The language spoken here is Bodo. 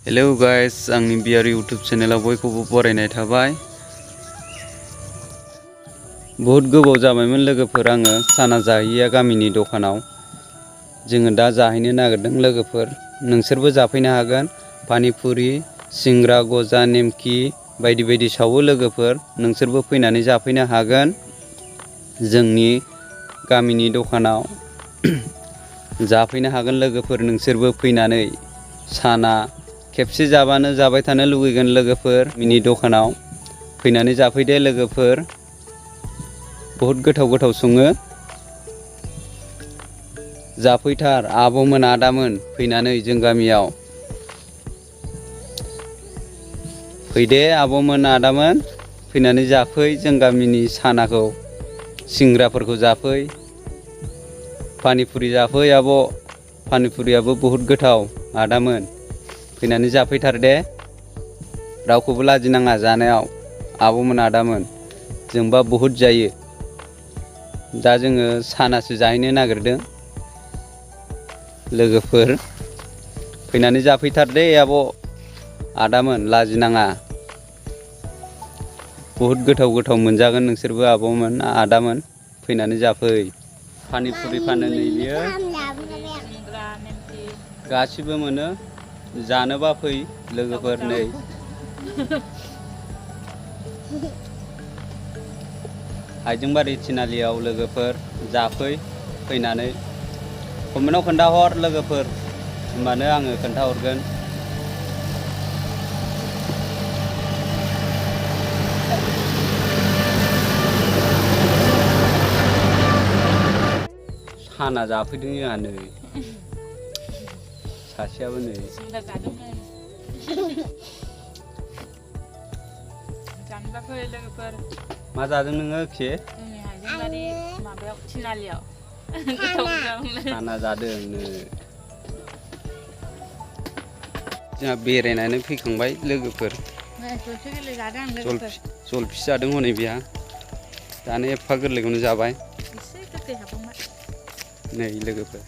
हेलो गाइस आंनि बिआर यूट्यूब चैनेलाव बयखौबो बरायनाय थाबाय। बहुत गोबाव जाबायमोन लोगोफोर आङो साना जाहैया गामिनि दखानाव। जोङो दा जाहैनो नागिरदों लोगोफोर, नोंसोरबो जाफैनो हागोन। पानिपुरि, सिंग्रा, गजा, नेमकि बायदि बायदि सावो लोगोफोर, नोंसोरबो फैनानै जाफैनो हागोन जोंनि गामिनि दखानाव। जाफैनो हागोन लोगोफोर, नोंसोरबो फैनानै साना खेबसे जाबानो जाबाय थानो लुगैगोन लोगोफोर। मिनि दखानाव फैनानै जाफैदो लोगोफोर, बहुत गोथाव गोथाव सङो। जाफैथार आब'मोन आदामोन फैनानै जों गामियाव। फैदे आब'मोन आदामोन फैनानै जाफै जों गामिनि सानाखौ, सिंग्राफोरखौ जाफै, पानिपुरि जाफै आब', पानिपुरियाबो बहुत गोथाव आदामोन। फैनानै जाफैथार दे, रावखौबो लाजिनाङा जानायाव आब'मोन आदामोन, जोंबा बहुत जायो। दा जोङो सानासो जाहैनो नागिरदों लोगोफोर, फैनानै जाफैथार दे आब' आदामोन, लाजिनाङा। बहुत गोथाव गोथाव मोनजागोन नोंसोरबो आब'मोन आदामोन, फैनानै जाफै। पानिपुरि फानो नै बियो, गासिबो मोनो, जानोबा फै लोगोफोर। नै हाइजेंबारि थिनालियाव लोगोफोर जाफै, फैनानै कमेन्टआव खोन्थाहर लोगोफोर, होमबानो आङो खोन्थाहरगोन। साना जाफैदों जोंहा नै, सासेयाबो नै मा जादों नोङो खे? माबायाव थिनालियाव साना जादों नै। जोंहा बेरायनानै फैखांबाय लोगोफोर, जलफि जादों हनै बेहा, जानो एफा गोरलैखौनो जाबाय नै लोगोफोर।